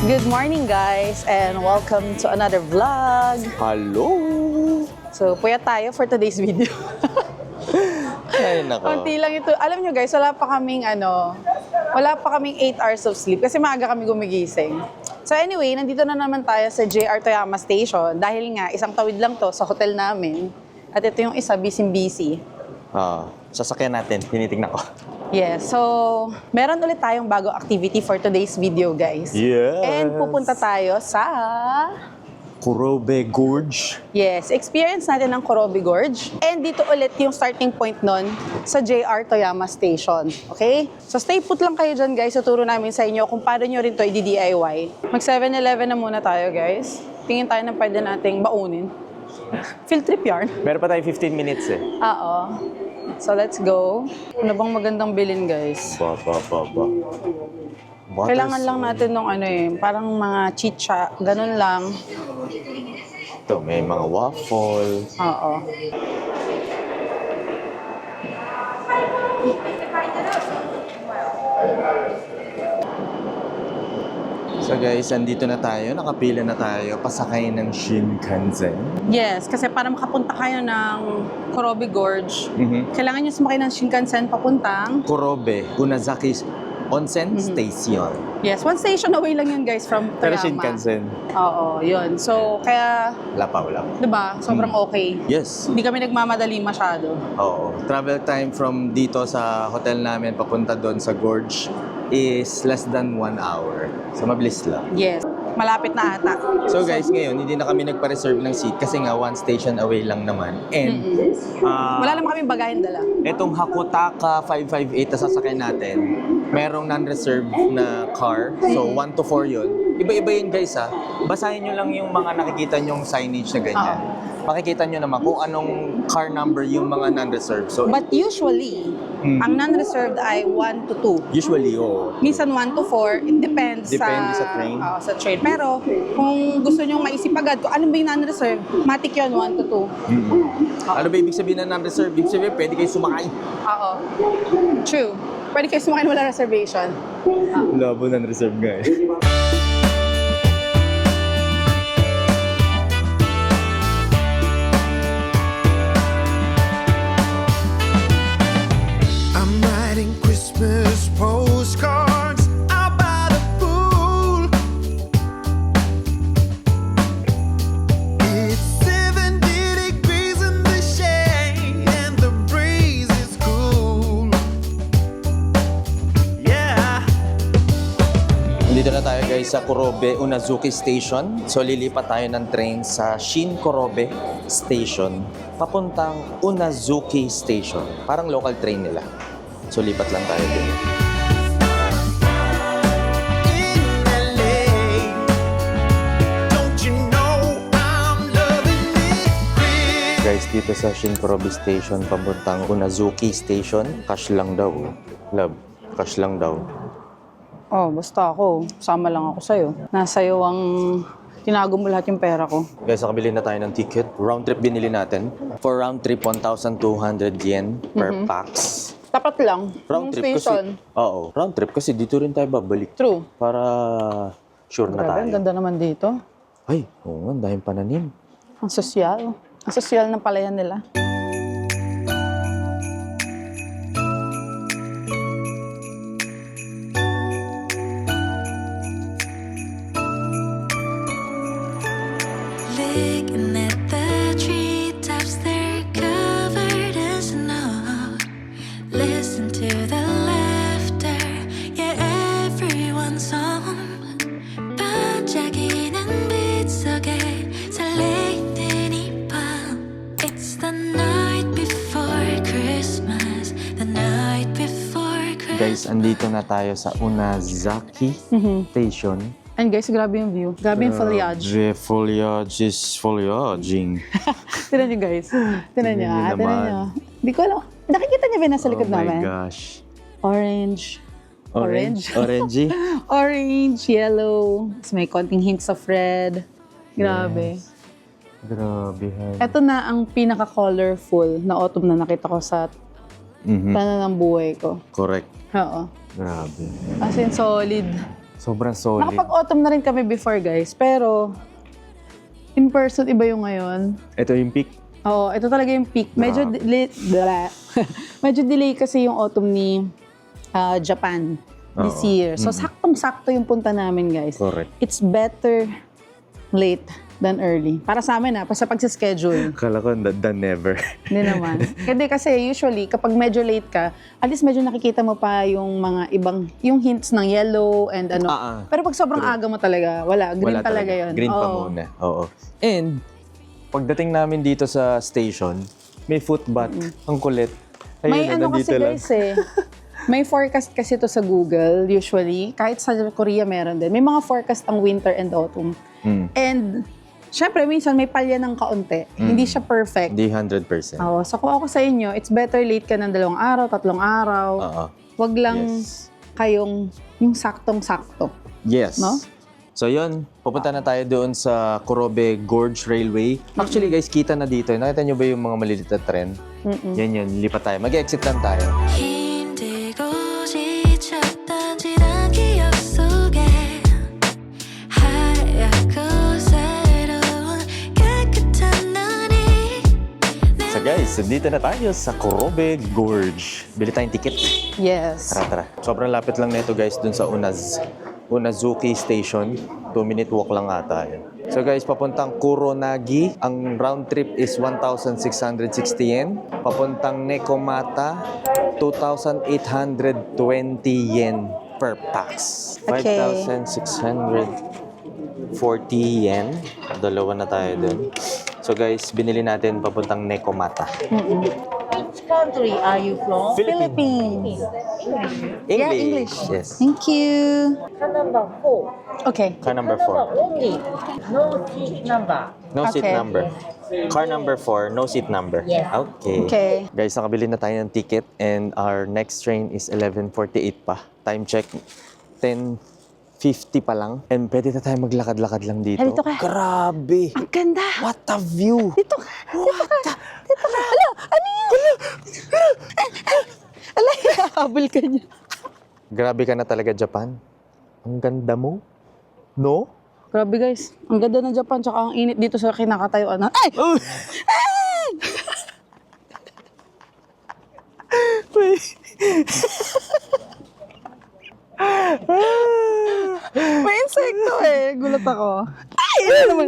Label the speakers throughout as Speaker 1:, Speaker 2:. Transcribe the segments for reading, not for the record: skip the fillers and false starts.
Speaker 1: Good morning guys and welcome to another vlog.
Speaker 2: Hello!
Speaker 1: So, puyat tayo for today's video.
Speaker 2: Ay, nako.
Speaker 1: Konti lang ito. Alam nyo guys, wala pa kaming 8 hours of sleep kasi maaga kami gumigising. So anyway, nandito na naman tayo sa JR Toyama Station dahil nga isang tawid lang to sa hotel namin. At ito yung isa, busy-busy.
Speaker 2: Sasakyan natin, tinitignan ko.
Speaker 1: Yes, so meron ulit tayong bagong activity for today's video guys.
Speaker 2: Yes!
Speaker 1: And pupunta tayo sa...
Speaker 2: Kurobe Gorge.
Speaker 1: Yes, experience natin ang Kurobe Gorge. And dito ulit yung starting point nun sa JR Toyama Station. Okay? So stay put lang kayo dyan guys. Tuturo namin sa inyo kung paano nyo rin to i-DIY. Mag 7-Eleven na muna tayo guys. Tingin tayo ng pwede nating baunin. Field trip yarn.
Speaker 2: Meron pa tayo 15 minutes eh.
Speaker 1: Oo. So let's go. Ano bang magandang bilhin guys? Kailangan lang natin ng parang mga chicha, ganun lang.
Speaker 2: Ito, may mga waffle.
Speaker 1: Oo.
Speaker 2: So guys, andito na tayo. Nakapila na tayo. Pasakay ng Shinkansen.
Speaker 1: Yes, kasi para makapunta kayo ng Kurobe Gorge, kailangan nyo sumakay ng Shinkansen papuntang...
Speaker 2: Kurobe, Unazaki Onsen Station.
Speaker 1: Yes, one station away lang yun guys from Toyama.
Speaker 2: Pero Shinkansen.
Speaker 1: Oo, yun. So, kaya,
Speaker 2: Wala pa.
Speaker 1: diba, sobrang okay.
Speaker 2: Yes.
Speaker 1: Hindi kami nagmamadali masyado.
Speaker 2: Oo. Travel time from dito sa hotel namin papunta doon sa Gorge is less than 1 hour. So, mabilis lang.
Speaker 1: Yes, malapit na ata.
Speaker 2: So guys, ngayon, hindi na kami nagpa-reserve ng seat kasi nga one station away lang naman. And,
Speaker 1: Wala naman kami bagahin dala.
Speaker 2: itong Hakutaka 558 na sasakyan natin, merong non-reserve na car. So, 1 to 4 yun. Iba-iba yun guys ha. Basahin nyo lang yung mga nakikita nyong signage na ganyan. Makikita nyo naman kung anong car number yung mga non-reserve. So,
Speaker 1: But usually, ang non-reserved ay 1 to 2.
Speaker 2: usually,
Speaker 1: Minsan 1 to 4, it depends,
Speaker 2: Depende sa train.
Speaker 1: Sa train. Pero kung gusto nyo maisip agad kung ano ba yung non-reserved, matik yun 1 to 2.
Speaker 2: Ano ba ibig sabihin ng non-reserve? Ibig sabihin, pwede kayo sumakay.
Speaker 1: Oo. True. Pwede kayo sumakay na wala reservation.
Speaker 2: Labo non-reserve guys.
Speaker 3: I'm writing Christmas postcards out by the pool. It's 70 degrees in the shade and the breeze is cool. Yeah.
Speaker 2: Dito na tayo guys sa Kurobe Unazuki Station. So lilipat tayo ng train sa Shin Kurobe Station papuntang Unazuki Station. Parang local train nila. So lipat lang tayo dito.
Speaker 3: In LA, don't you know I'm loving it?
Speaker 2: Guys, dito sa Shin Kurobe Station papuntang Unazuki Station, cash lang daw. Love, cash lang daw.
Speaker 1: Oh, basta ako. Sama lang ako sa'yo. Nasa'yo ang tinago mo lahat yung pera ko.
Speaker 2: Guys, nakabili na tayo ng ticket. Round trip binili natin. For round trip, 1,200 yen per pax.
Speaker 1: Tapat lang.
Speaker 2: Round
Speaker 1: Yung
Speaker 2: trip
Speaker 1: station.
Speaker 2: kasi, oo, round trip kasi dito rin tayo babalik.
Speaker 1: True.
Speaker 2: Para sure na
Speaker 1: Grabe, ang
Speaker 2: tayo.
Speaker 1: ganda naman dito.
Speaker 2: Ay, oo nga, dahil pananim.
Speaker 1: Ang sosyal. Ang sosyal ng palayan nila.
Speaker 4: Looking at the treetops, they're covered in snow. Listen to the laughter, yeah, everyone's home. 반짝이는 빛 속에 설레이는 이 밤. It's the night before Christmas, the night before Christmas.
Speaker 2: Guys, andito na tayo sa Unazaki Station.
Speaker 1: And guys, grabe yung view. Grabe yung foliage.
Speaker 2: The foliage is foliaging.
Speaker 1: Tinan nyo guys. Tinan nyo.
Speaker 2: Tingnan nyo
Speaker 1: Tinan
Speaker 2: naman.
Speaker 1: nyo. Hindi ko alam. Nakikita niyo ba yung nasa likod
Speaker 2: Oh my
Speaker 1: namin?
Speaker 2: gosh.
Speaker 1: Orange. Orange.
Speaker 2: Orangey?
Speaker 1: Orange, yellow. Tapos may konting hints of red. Grabe.
Speaker 2: Grabe.
Speaker 1: Ito na ang pinaka-colorful na autumn na nakita ko sa tanan ng buhay ko.
Speaker 2: Correct.
Speaker 1: Oo.
Speaker 2: Grabe.
Speaker 1: As in, solid.
Speaker 2: Sobrang solid.
Speaker 1: Nakapag-autumn na rin kami before, guys. Pero, in person, iba yung ngayon.
Speaker 2: Ito yung peak.
Speaker 1: Oo, ito talaga yung peak. Medyo medyo delay kasi yung autumn ni Japan this
Speaker 2: Oo.
Speaker 1: year. So, saktong-sakto yung punta namin, guys.
Speaker 2: Correct.
Speaker 1: It's better late than early. Para sa amin, sa pagsa-schedule.
Speaker 2: Kala ko, than never.
Speaker 1: Hindi naman. Kasi usually, kapag medyo late ka, at least medyo nakikita mo pa yung mga ibang, yung hints ng yellow and ano. Pero pag sobrang aga mo talaga, wala. Green
Speaker 2: Wala
Speaker 1: talaga yun.
Speaker 2: Green pa
Speaker 1: Oo.
Speaker 2: muna. Oo. And, pagdating namin dito sa station, may footbath. Ang kulit. Ayun
Speaker 1: May
Speaker 2: na,
Speaker 1: ano
Speaker 2: nandito
Speaker 1: kasi
Speaker 2: lang.
Speaker 1: guys may forecast kasi to sa Google usually. Kahit sa Korea meron din. May mga forecast ang winter and autumn. And, syempre, minsan may palya ng kaunti. Hindi siya perfect.
Speaker 2: Hindi 100%.
Speaker 1: Oo. So kung ako sa inyo, it's better late ka ng 2 araw, 3 araw.
Speaker 2: Oo.
Speaker 1: Wag lang
Speaker 2: Yes.
Speaker 1: kayong yung saktong-sakto.
Speaker 2: Yes.
Speaker 1: No?
Speaker 2: So yun, pupunta na tayo doon sa Kurobe Gorge Railway. Actually guys, kita na dito. Nakita nyo ba yung mga maliliit na tren? Yan yun, lipat tayo. Mag-exit lang tayo.
Speaker 4: 힘들고 지쳤던 지난 기억 속에 하얗고 새로운 깨끗한 눈이
Speaker 2: So guys, dito na tayo sa Kurobe Gorge. Bili tayong ticket.
Speaker 1: Yes.
Speaker 2: Tara. Sobrang lapit lang nito guys dun sa Unazuki Station. 2-minute walk lang ata yun. So guys, papuntang Kuronagi, ang round trip is 1,660 yen. Papuntang Nekomata, 2,820 yen per pax.
Speaker 1: Okay.
Speaker 2: 5,640 yen. Dalawa na tayo dun. So guys, binili natin papuntang Nekomata.
Speaker 5: Which country are you from?
Speaker 1: Philippines. Yeah, English.
Speaker 2: Yes.
Speaker 1: Thank you.
Speaker 5: Car number 4.
Speaker 1: Okay.
Speaker 2: Car number 4.
Speaker 5: Only. No seat number.
Speaker 2: No seat
Speaker 1: Okay.
Speaker 2: number. Car number 4, no seat number.
Speaker 5: Yes.
Speaker 2: Okay.
Speaker 1: Okay.
Speaker 2: Guys, nakabili na tayo ng ticket and our next train is 11:48 pa. Time check, 10:50 pa lang. And pwede na tayo maglakad-lakad lang dito.
Speaker 1: Dito ka.
Speaker 2: Grabe!
Speaker 1: Ang ganda.
Speaker 2: What a view!
Speaker 1: Dito ka. Dito ka. Ala, ano yan? Ala, habol ka niya.
Speaker 2: Grabe ka na talaga, Japan. Ang ganda mo. No?
Speaker 1: Grabe guys, ang ganda ng Japan tsaka ang init dito sa kinakatayuan. Ay! May insekto eh. Gulat ako. Ay! Ano naman?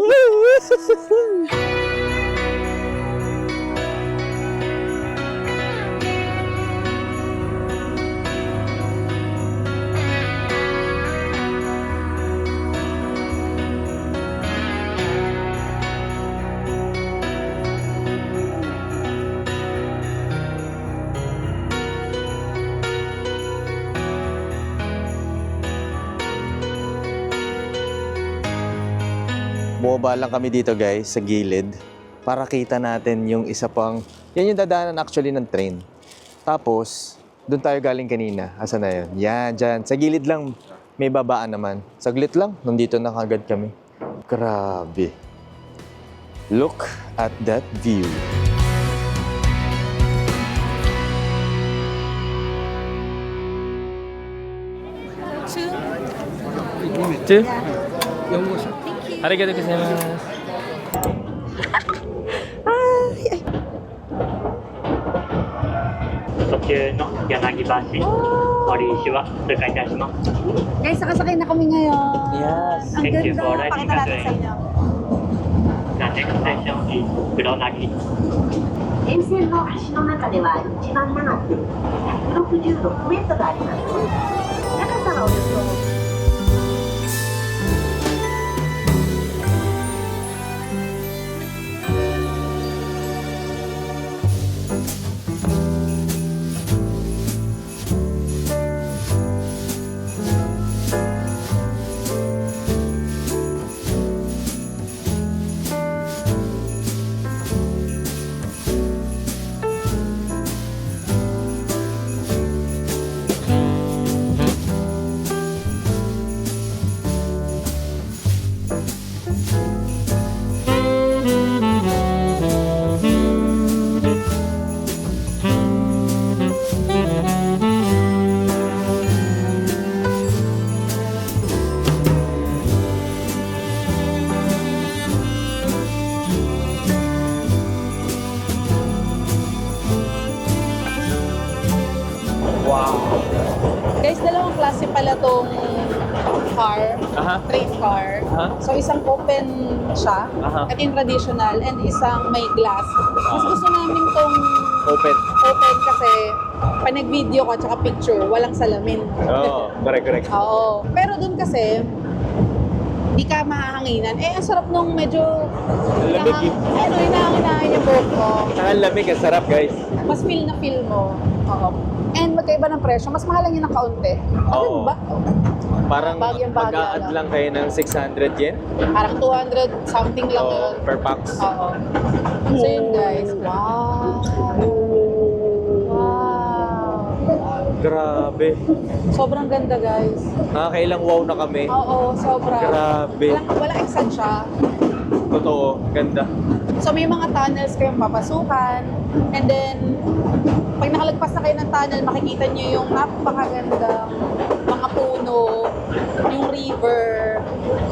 Speaker 2: Bumaba lang kami dito guys, sa gilid, para kita natin yung isa pang, yan yung dadaanan actually ng train. Tapos, doon tayo galing kanina. Asa na yun? Yan, dyan. Sa gilid lang, may babaan naman. Saglit lang, nandito na kagad kami. Grabe. Look at that view.
Speaker 6: Two? Arigatou gozaimasu.
Speaker 7: 途中の柳橋折石は通過いたします
Speaker 1: Guys, nakasakay na kami ngayon.
Speaker 2: Yes.
Speaker 1: Ang
Speaker 7: Thank you
Speaker 1: ganda.
Speaker 7: for riding
Speaker 1: Pakita natin
Speaker 7: us.
Speaker 1: sa inyo.
Speaker 7: The next station is 黒薙
Speaker 5: 沿線の橋の中では一番長く166メートルあります。高さはおよそ
Speaker 1: tong car,
Speaker 2: Aha.
Speaker 1: train car.
Speaker 2: Aha.
Speaker 1: So isang open siya,
Speaker 2: Aha.
Speaker 1: at yung traditional, and isang may glass. Mas gusto namin tong
Speaker 2: Open.
Speaker 1: open kasi pag nag-video ka tsaka picture, walang salamin.
Speaker 2: Oo, correct.
Speaker 1: Oo. Pero dun kasi, di ka mahahanginan. Eh, ang sarap nung medyo...
Speaker 2: Lamig eh.
Speaker 1: Ano, hinahanginahan yung buhok mo.
Speaker 2: Ang lamig, ang sarap guys.
Speaker 1: Mas feel na feel mo. Oo. And magkaiba ng presyo. Mas mahal lang yun ng kaunti.
Speaker 2: Oo.
Speaker 1: Ano ba?
Speaker 2: Parang
Speaker 1: Bagyang-bagya
Speaker 2: mag-a-add
Speaker 1: lang.
Speaker 2: lang kayo ng 600 yen
Speaker 1: Parang 200 something lang yun.
Speaker 2: per box.
Speaker 1: Oo. So yun guys. Wow.
Speaker 2: Grabe.
Speaker 1: Sobrang ganda guys.
Speaker 2: Nakakailang wow na kami.
Speaker 1: Oo, sobra.
Speaker 2: Grabe.
Speaker 1: Walang exagya.
Speaker 2: Totoo, ganda.
Speaker 1: So may mga tunnels kayong papasukan. And then, pag nakalagpas na kayo ng tunnel, makikita nyo yung napakagandang mga puno, yung river,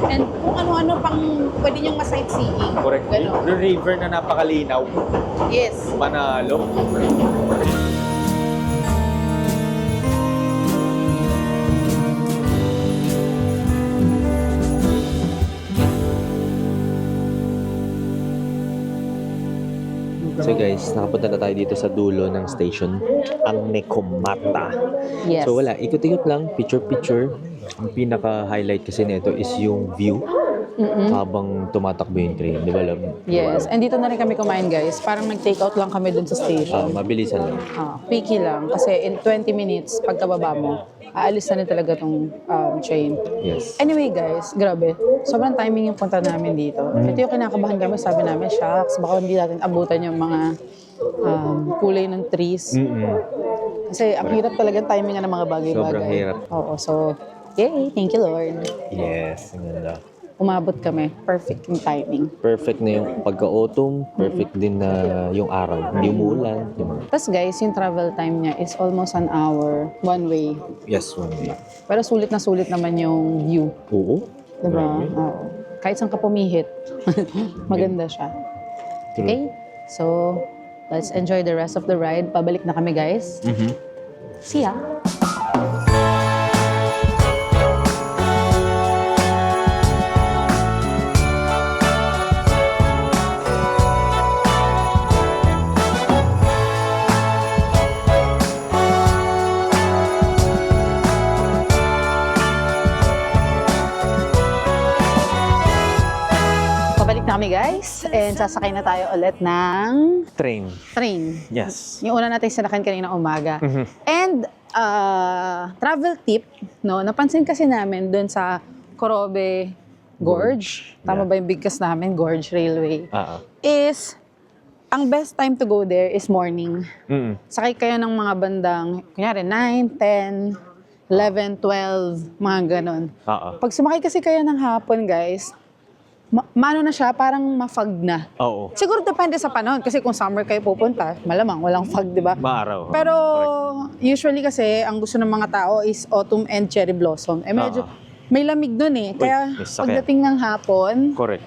Speaker 1: and kung ano-ano pang pwede nyong ma-sightseeing.
Speaker 2: Correct.
Speaker 1: Ganon.
Speaker 2: Yung river na napakalinaw.
Speaker 1: Yes.
Speaker 2: Panalo. So guys, nakapunta na tayo dito sa dulo ng station, ang Nekomata.
Speaker 1: Yes.
Speaker 2: So wala, ikot-ikot lang, picture-picture. Ang pinaka-highlight kasi nito is yung view habang tumatakbo yung train. Di ba alam?
Speaker 1: Yes. And dito na rin kami kumain guys. Parang nag-take out lang kami dun sa station.
Speaker 2: Mabilisan lang.
Speaker 1: Picky lang. Kasi in 20 minutes, pagkababa mo, aalis na rin talaga tong train.
Speaker 2: Yes.
Speaker 1: Anyway guys, grabe. Sobrang timing yung punta namin dito. Ito yung kinakabahan kami. Sabi namin, shucks, baka hindi natin abutan yung mga kulay ng trees. Kasi ang hirap talagang timing ng mga bagay-bagay.
Speaker 2: Sobrang hirap.
Speaker 1: Oo, so, yay, thank you Lord.
Speaker 2: Yes, ang ganda.
Speaker 1: Umabot kami. Perfect yung timing.
Speaker 2: Perfect na yung pagka-autumn, perfect din na yung araw. Hindi umuulan.
Speaker 1: Tapos guys, yung travel time niya is almost an hour, one way.
Speaker 2: Yes, one day.
Speaker 1: Pero sulit na sulit naman yung view.
Speaker 2: Oo.
Speaker 1: Diba?
Speaker 2: Grabe.
Speaker 1: Oo. Kahit saan ka pumihit, maganda siya.
Speaker 2: True.
Speaker 1: Okay? So, let's enjoy the rest of the ride. Pabalik na kami, guys. See ya! Pabalik na kami, guys. And sasakay na tayo ulit ng
Speaker 2: Train.
Speaker 1: train.
Speaker 2: Yes.
Speaker 1: Yung una natin sinakyan kanina umaga. And travel tip, no, napansin kasi namin doon sa Korobe Gorge, tama ba yung bigkas namin, Gorge Railway, is ang best time to go there is morning. Sakay kayo ng mga bandang, kunyari 9, 10, 11, 12, mga ganon. Pag sumakay kasi kayo ng hapon, guys, maano na siya, parang ma-fog na.
Speaker 2: Oo.
Speaker 1: Siguro depende sa panahon kasi kung summer kayo pupunta, malamang walang fog, di ba?
Speaker 2: Maaraw.
Speaker 1: Pero usually kasi ang gusto ng mga tao is autumn and cherry blossom. Eh medyo may lamig dun eh. Kaya
Speaker 2: may sakit.
Speaker 1: pagdating ng hapon,
Speaker 2: Correct.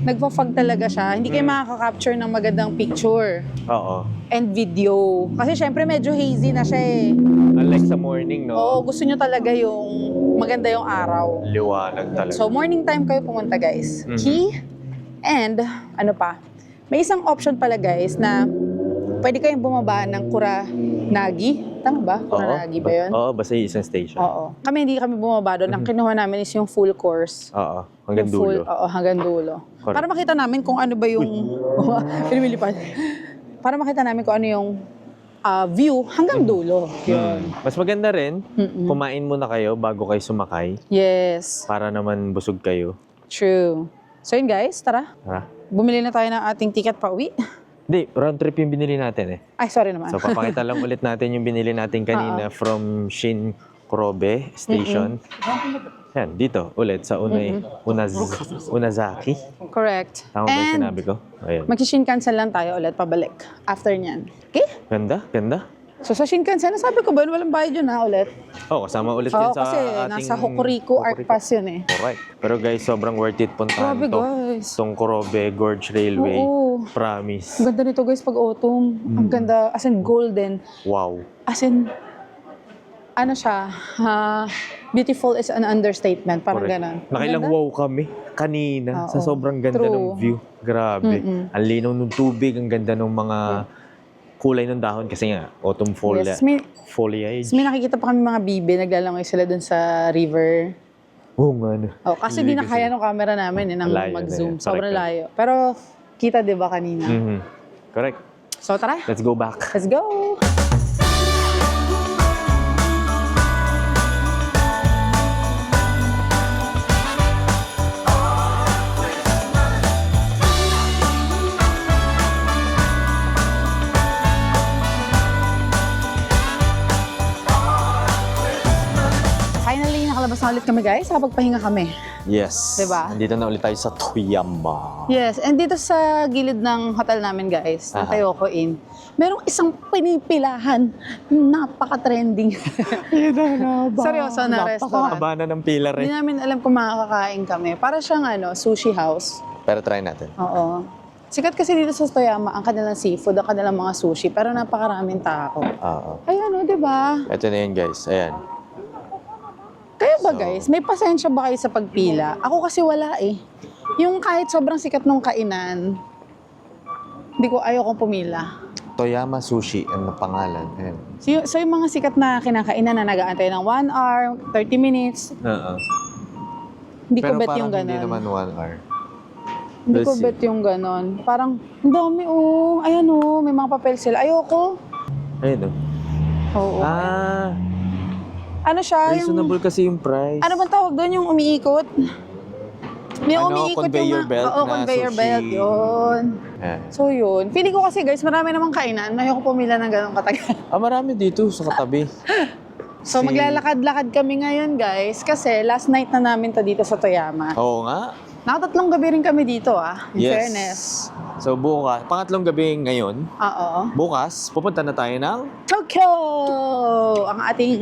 Speaker 1: nagpa-fog talaga siya. Hindi kayo makaka-capture ng magandang picture
Speaker 2: Oo.
Speaker 1: and video. Kasi syempre medyo hazy na siya eh.
Speaker 2: Unlike sa morning, no?
Speaker 1: Oo, gusto nyo talaga yung maganda yung araw.
Speaker 2: Liwanag talaga.
Speaker 1: So, morning time kayo pumunta, guys. Key. And, ano pa? May isang option pala, guys, na pwede kayong bumaba ng Kuranagi. Tama ba? Kuranagi ba yun?
Speaker 2: Oo, basta yung isang station.
Speaker 1: Oo. Kami hindi kami bumaba doon. Ang kinuha namin is yung full course.
Speaker 2: Oo. Hanggang
Speaker 1: Yung full,
Speaker 2: dulo.
Speaker 1: Oo, hanggang dulo.
Speaker 2: Correct.
Speaker 1: Para makita namin kung ano ba yung... Pinimilipan. Para makita namin kung ano yung view hanggang dulo. Yun.
Speaker 2: Mas maganda rin, kumain muna kayo bago kayo sumakay
Speaker 1: Yes.
Speaker 2: para naman busog kayo.
Speaker 1: True. So yun guys, tara.
Speaker 2: Tara.
Speaker 1: Bumili na tayo ng ating ticket pa uwi.
Speaker 2: Hindi, round trip yung binili natin eh.
Speaker 1: Ay, sorry naman.
Speaker 2: So, papakita lang ulit natin yung binili natin kanina from Shin Kurobe Station. Yan, dito ulit sa Unazaki.
Speaker 1: Correct.
Speaker 2: Tama ba yung
Speaker 1: And
Speaker 2: sinabi ko? Ayan.
Speaker 1: mag-Shinkansen lang tayo ulit pabalik after nyan. Okay?
Speaker 2: Ganda, ganda.
Speaker 1: So sa Shinkansen, nasabi ko ba yun, walang bayad yun ulit?
Speaker 2: Oh, kasama ulit
Speaker 1: Oo,
Speaker 2: yun sa
Speaker 1: kasi
Speaker 2: ating...
Speaker 1: nasa Hokuriku Arc Pass yun eh.
Speaker 2: Alright. Pero guys, sobrang worth it puntahan
Speaker 1: Grabe,
Speaker 2: to.
Speaker 1: guys.
Speaker 2: Itong Kurobe Gorge Railway.
Speaker 1: Oo.
Speaker 2: Promise.
Speaker 1: Ang ganda nito guys pag autumn. Ang ganda, as in golden.
Speaker 2: Wow.
Speaker 1: As in, ano siya, beautiful is an understatement. Parang
Speaker 2: Correct.
Speaker 1: ganon. Ang
Speaker 2: Nakailang
Speaker 1: ganda.
Speaker 2: wow kami kanina sa
Speaker 1: Oo.
Speaker 2: sobrang ganda
Speaker 1: True.
Speaker 2: ng view. Grabe. Ang linaw ng tubig, ang ganda ng mga kulay ng dahon kasi nga autumn
Speaker 1: Yes, may
Speaker 2: foliage.
Speaker 1: nakikita pa kami mga bibe, naglalangoy sila dun sa river.
Speaker 2: Oo nga no.
Speaker 1: Oh, kasi di na kaya ng camera namin nang
Speaker 2: Layo na
Speaker 1: mag-zoom.
Speaker 2: yun.
Speaker 1: Sobrang
Speaker 2: Correct.
Speaker 1: layo. Pero kita 'di ba kanina?
Speaker 2: Mhm. Correct.
Speaker 1: So tara,
Speaker 2: Let's go back.
Speaker 1: let's go! Finally, nakalabas na ulit kami guys. Nakapagpahinga kami.
Speaker 2: Yes.
Speaker 1: Diba?
Speaker 2: Nandito na ulit tayo sa Toyama.
Speaker 1: Yes, and dito sa gilid ng hotel namin guys, ng
Speaker 2: Aha.
Speaker 1: Tayoko Inn, merong isang pinipilahan. Napaka-trending. Seryoso na restaurant.
Speaker 2: Napakahaba na ng pila
Speaker 1: Hindi
Speaker 2: rin.
Speaker 1: namin alam kung makakakain kami. Para siyang sushi house.
Speaker 2: Pero try natin.
Speaker 1: Oo. Sikat kasi dito sa Toyama ang kanilang seafood, ang kanilang mga sushi, pero napakaraming tao.
Speaker 2: Oo.
Speaker 1: Ayan di ba?
Speaker 2: Ito na yun guys. Ayan.
Speaker 1: Kayo ba guys, may pasensya ba kayo sa pagpila? Ako kasi wala eh. Yung kahit sobrang sikat nung kainan, ayokong pumila.
Speaker 2: Toyama Sushi ang pangalan. Ayan.
Speaker 1: So yung mga sikat na kinakainan na nag-aantay ng 1 hour, 30 minutes,
Speaker 2: Oo.
Speaker 1: hindi ko
Speaker 2: Pero
Speaker 1: bet
Speaker 2: parang
Speaker 1: yung
Speaker 2: hindi
Speaker 1: ganon.
Speaker 2: naman 1 hour.
Speaker 1: Hindi ko
Speaker 2: We'll see.
Speaker 1: bet yung ganon. Parang, ang dami ayan may mga papel sila. Ayoko.
Speaker 2: Ayun o.
Speaker 1: Oo.
Speaker 2: Ah,
Speaker 1: Ano siya?
Speaker 2: reasonable kasi yung price.
Speaker 1: Ano bang tawag doon? Yung umiikot? Yung
Speaker 2: Ano,
Speaker 1: umiikot
Speaker 2: conveyor belt
Speaker 1: Oo,
Speaker 2: na
Speaker 1: conveyor
Speaker 2: sushi.
Speaker 1: belt. Yun.
Speaker 2: Ayan.
Speaker 1: So yun. Feeling ko kasi guys, marami namang kainan. Ayoko pumila ng ganong katagal.
Speaker 2: Marami dito sa katabi.
Speaker 1: So maglalakad-lakad kami ngayon guys. Kasi last night na namin to dito sa Toyama.
Speaker 2: Oo nga.
Speaker 1: Nakatatlong gabi rin kami dito in
Speaker 2: Yes.
Speaker 1: fairness.
Speaker 2: So bukas, pangatlong gabi ngayon.
Speaker 1: Oo.
Speaker 2: Bukas, pupunta na tayo ng...
Speaker 1: Tokyo! Ang ating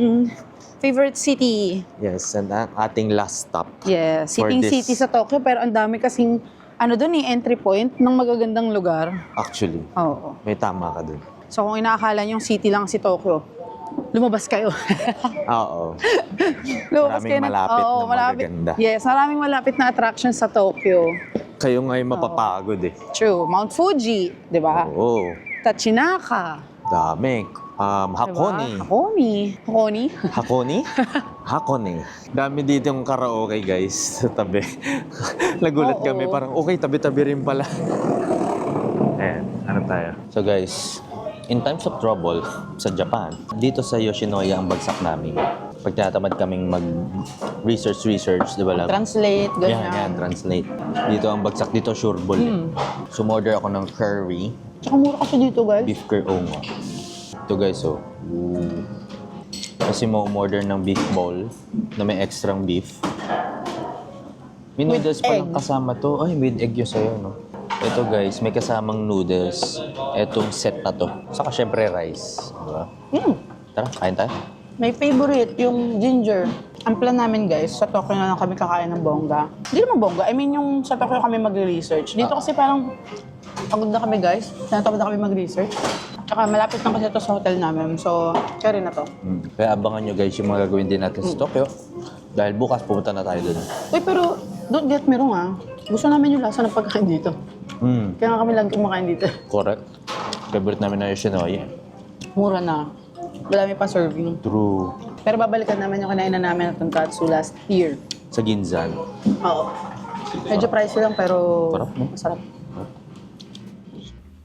Speaker 1: favorite city.
Speaker 2: Yes, and ang ating last stop.
Speaker 1: Yes,
Speaker 2: For
Speaker 1: sitting
Speaker 2: this.
Speaker 1: city sa Tokyo. Pero ang dami kasing, entry point ng magagandang lugar.
Speaker 2: Actually,
Speaker 1: Oo.
Speaker 2: may tama ka dun.
Speaker 1: So kung inaakala niyong city lang si Tokyo, lumabas kayo.
Speaker 2: Oo.
Speaker 1: Lumabas
Speaker 2: Maraming malapit na magaganda.
Speaker 1: Yes, maraming malapit na attraction sa Tokyo.
Speaker 2: Kayo ngayon mapapagod eh.
Speaker 1: True. Mount Fuji, di ba?
Speaker 2: Oo.
Speaker 1: Tachinaka.
Speaker 2: Dami. Hakone.
Speaker 1: Hakone.
Speaker 2: Hakone? Hakone. Dami dito yung karaoke guys sa tabi. Nagulat
Speaker 1: Oo.
Speaker 2: kami, parang okay, tabi-tabi rin pala. Ayan, ano tayo? So guys, in times of trouble sa Japan, dito sa Yoshinoya ang bagsak namin. Pag tinatamad kaming mag-research, di ba lang?
Speaker 1: Translate, ganyan.
Speaker 2: Yan, translate. Dito ang bagsak dito, sureball. Sumorder ako ng curry,
Speaker 1: Tsaka mura kasi dito, guys.
Speaker 2: beef curry. Oo nga. Ito guys, oh. Ooh. Kasi mo umorder ng beef bowl na may extrang beef. May
Speaker 1: With
Speaker 2: noodles pa lang
Speaker 1: egg.
Speaker 2: kasama to. Ay, with egg yun sa'yo, no? Ito guys, may kasamang noodles. Etong set na to. Saka syempre rice. Diba? Tara, kain tayo.
Speaker 1: May favorite, yung ginger. Ang plan namin, guys, sa Tokyo na lang kami kakain ng bongga. Hindi naman bongga, I mean yung sa Tokyo kami magre-research. Dito kasi parang pagod na kami, guys. Tinatamad na kami mag-research. Tsaka malapit lang kasi ito sa hotel namin. So, carry na to.
Speaker 2: Kaya abangan nyo guys yung mga gagawin din natin sa Tokyo. Dahil bukas pumunta na tayo dun.
Speaker 1: Uy, pero don't get me wrong, Gusto namin yung lasa ng pagkain dito. Kaya nga kami lagi kumakain dito.
Speaker 2: Correct. Favorite namin na Yoshinoya.
Speaker 1: Mura na. Madami pa serving.
Speaker 2: True.
Speaker 1: Pero babalikan namin yung kinainan namin ng tonkatsu last year.
Speaker 2: Sa Ginzan.
Speaker 1: Oo. Medyo pricey lang pero
Speaker 2: Sarap, no?
Speaker 1: masarap.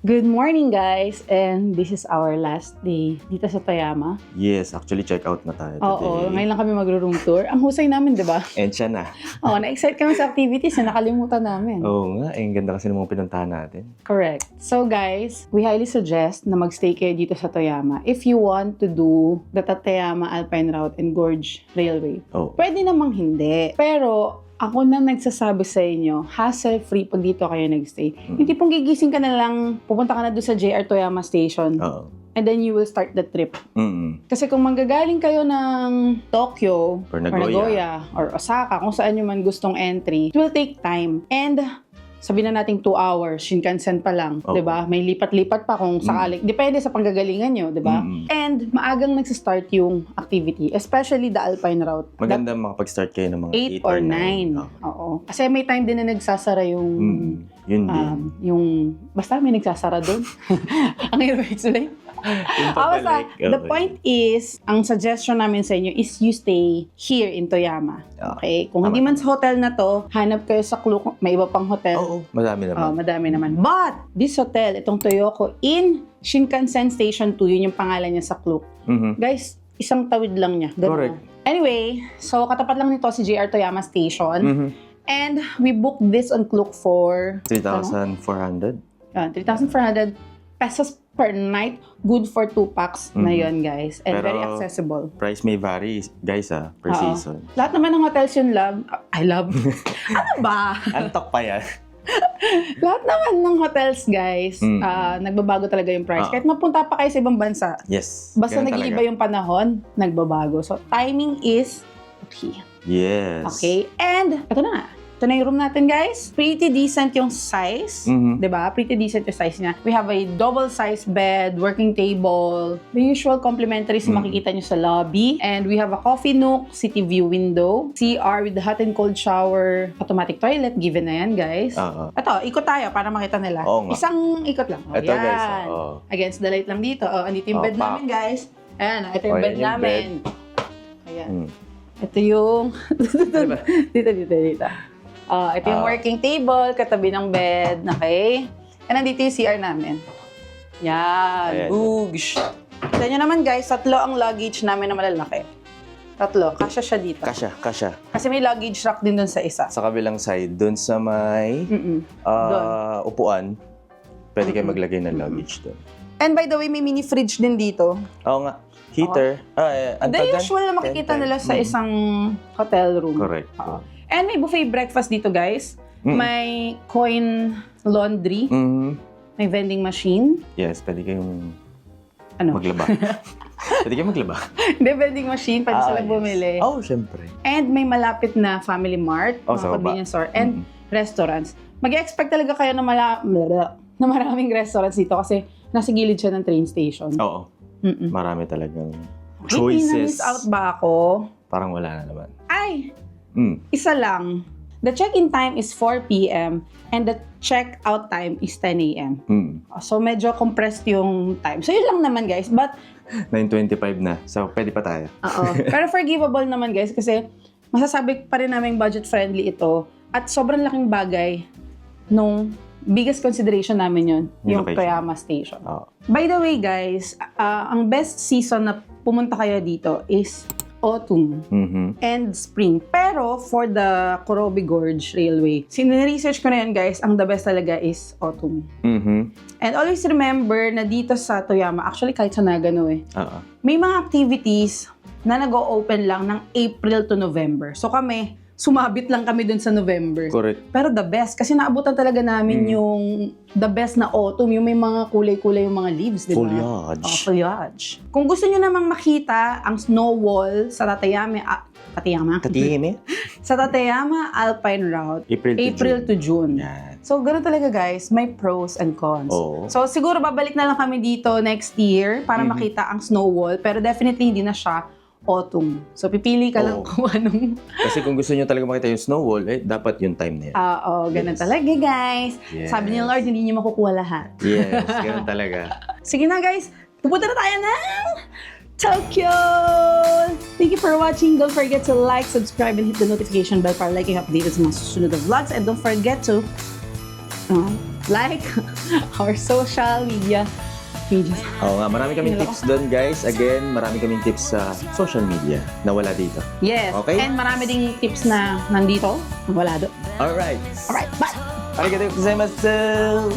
Speaker 1: Good morning, guys! And this is our last day dito sa Toyama.
Speaker 2: Yes, actually check out na tayo
Speaker 1: Oo, ngayon lang kami magro-room tour. Ang husay namin, di ba?
Speaker 2: And siya na.
Speaker 1: Oo, na-excite kami sa activities na nakalimutan namin.
Speaker 2: Oo nga, ang ganda kasi ng mga pinuntahan natin.
Speaker 1: Correct. So guys, we highly suggest na magstay kayo dito sa Toyama if you want to do the Tateyama Alpine Route and Gorge Railway.
Speaker 2: Oh.
Speaker 1: Pwede namang hindi. Pero ako na nagsasabi sa inyo, hassle-free pag dito kayo nagstay. Yung tipong gigising ka na lang, pupunta ka na doon sa JR Toyama Station,
Speaker 2: Oo.
Speaker 1: and then you will start the trip.
Speaker 2: Mm-mm.
Speaker 1: Kasi kung manggagaling kayo ng Tokyo,
Speaker 2: Or Nagoya.
Speaker 1: or Osaka, kung saan nyo man gustong entry, it will take time. And sabihin na natin 2 hours, Shinkansen pa lang,
Speaker 2: Oo.
Speaker 1: 'di ba? May lipat-lipat pa kung sakali. Depende sa panggagalingan nyo, 'di ba? And maagang nagsa-start yung activity, especially the Alpine route.
Speaker 2: Maganda makapag-start kayo ng mga
Speaker 1: 8 or 9. Oo. Kasi may time din na nagsasara yung
Speaker 2: Yun din.
Speaker 1: yung basta may nagsasara doon. Ang hirap explain. Basta, the point is, ang suggestion namin sa inyo is you stay here in Toyama. Okay? Kung hindi man sa hotel na to, hanap kayo sa Klook, may iba pang hotel.
Speaker 2: Oo, madami naman.
Speaker 1: Madami naman. But, this hotel, itong Toyoko in Shinkansen Station 2, yun yung pangalan niya sa Klook. Guys, isang tawid lang niya. Ganun.
Speaker 2: Correct.
Speaker 1: Anyway, so katapat lang nito si JR Toyama Station. And we booked this on Klook for
Speaker 2: 3,400.
Speaker 1: 3,400 pesos per night. Good for 2 packs na yun, guys. And
Speaker 2: Pero,
Speaker 1: very accessible.
Speaker 2: Price may vary, guys, per
Speaker 1: Oo.
Speaker 2: season.
Speaker 1: Lahat naman ng hotels yun, love. I love. Ano ba?
Speaker 2: Antok pa yan.
Speaker 1: Lahat naman ng hotels, guys, nagbabago talaga yung price. Kahit mapunta pa kayo sa ibang bansa,
Speaker 2: Yes.
Speaker 1: basta
Speaker 2: ganun
Speaker 1: nag-iiba
Speaker 2: talaga.
Speaker 1: yung panahon, nagbabago. So, timing is okay.
Speaker 2: Yes.
Speaker 1: Okay? And, ito na nga. Ito na yung room natin, guys. Pretty decent yung size. Diba? Pretty decent yung size niya. We have a double-size bed, working table, the usual complimentaries na makikita nyo sa lobby. And we have a coffee nook, city view window, CR with the hot and cold shower, automatic toilet, given na yan, guys. Ito, ikot tayo para makita nila.
Speaker 2: Oo nga.
Speaker 1: Isang ikot lang.
Speaker 2: Ito,
Speaker 1: yan.
Speaker 2: guys.
Speaker 1: Against the light lang dito. Andito yung bed
Speaker 2: Pak.
Speaker 1: namin, guys. Ayan, ito yung
Speaker 2: Ayan
Speaker 1: bed
Speaker 2: yung
Speaker 1: namin. Ayan.
Speaker 2: Mm.
Speaker 1: Ito yung... dito. Ito yung working table, katabi ng bed, okay? And nandito yung CR namin. Yan.
Speaker 2: Ayan.
Speaker 1: Boogs. Kita nyo naman, guys, 3 ang luggage namin na malalaki. 3. Kasya siya dito.
Speaker 2: Kasya.
Speaker 1: Kasi may luggage rack din dun sa isa.
Speaker 2: Sa kabilang side, dun sa may upuan, pwede kayo maglagay ng luggage dun.
Speaker 1: And by the way, may mini fridge din dito.
Speaker 2: Oo nga. Heater.
Speaker 1: The usual na makikita nila sa isang hotel room.
Speaker 2: Correct.
Speaker 1: And may buffet breakfast dito, guys. May coin laundry. May vending machine.
Speaker 2: Yes, pwede kayong
Speaker 1: Ano?
Speaker 2: maglaba. Pwede kayong maglaba.
Speaker 1: Hindi, vending machine. Pwede sila
Speaker 2: yes.
Speaker 1: bumili.
Speaker 2: Oh, syempre.
Speaker 1: And may malapit na Family Mart,
Speaker 2: sa
Speaker 1: mga
Speaker 2: baba.
Speaker 1: convenience store, and restaurants. Mag-expect talaga kayo na maraming restaurants dito kasi nasa gilid siya ng train station.
Speaker 2: Oo. Marami talagang
Speaker 1: Hindi
Speaker 2: choices.
Speaker 1: na-miss out ba ako?
Speaker 2: Parang wala na naman.
Speaker 1: Ay! Isa lang. The check-in time is 4 p.m. and the check-out time is 10 a.m. So, medyo compressed yung time. So, yun lang naman, guys. But,
Speaker 2: 9:25 na. So, pwede pa tayo.
Speaker 1: pero forgivable naman, guys, kasi masasabi pa rin namin budget-friendly ito at sobrang laking bagay nung biggest consideration namin yun, yung
Speaker 2: location.
Speaker 1: Toyama Station.
Speaker 2: Oo.
Speaker 1: By the way, guys, ang best season na pumunta kayo dito is autumn and spring. Pero for the Kurobe Gorge Railway, sineresearch ko na yan, guys, ang the best talaga is autumn. And always remember na dito sa Toyama, actually kahit sa Nagano may mga activities na nag-o-open lang ng April to November. So kami, sumabit lang kami dun sa November.
Speaker 2: Correct.
Speaker 1: Pero the best, kasi naabutan talaga namin yung the best na autumn, yung may mga kulay-kulay yung mga leaves, di ba?
Speaker 2: Foliage.
Speaker 1: Foliage. Kung gusto nyo namang makita ang snow wall sa Tateyama sa Tateyama Alpine Route,
Speaker 2: April
Speaker 1: to June.
Speaker 2: Yan.
Speaker 1: So, ganoon talaga, guys. May pros and cons.
Speaker 2: Oo.
Speaker 1: So, siguro babalik na lang kami dito next year para makita ang snow wall. Pero definitely hindi na siya autumn. So, pipili ka lang kung anong...
Speaker 2: Kasi kung gusto nyo talaga makita yung snow wall, dapat yung time na yan.
Speaker 1: ganun talaga, guys.
Speaker 2: Yes.
Speaker 1: Sabi ni Lord, hindi niyo makukuha lahat.
Speaker 2: Yes, ganun talaga.
Speaker 1: Sige na, guys. Pupunta na tayo ng Tokyo! Thank you for watching. Don't forget to like, subscribe, and hit the notification bell para like yung updated sa mga susunod na vlogs. And don't forget to like our social media pages.
Speaker 2: Oo nga, marami kaming tips doon, guys. Again, marami kaming tips sa social media na wala dito.
Speaker 1: Yes.
Speaker 2: Okay.
Speaker 1: And marami ding tips na nandito, wala doon.
Speaker 2: Alright.
Speaker 1: Alright, bye!
Speaker 2: Arigatou gozaimasu!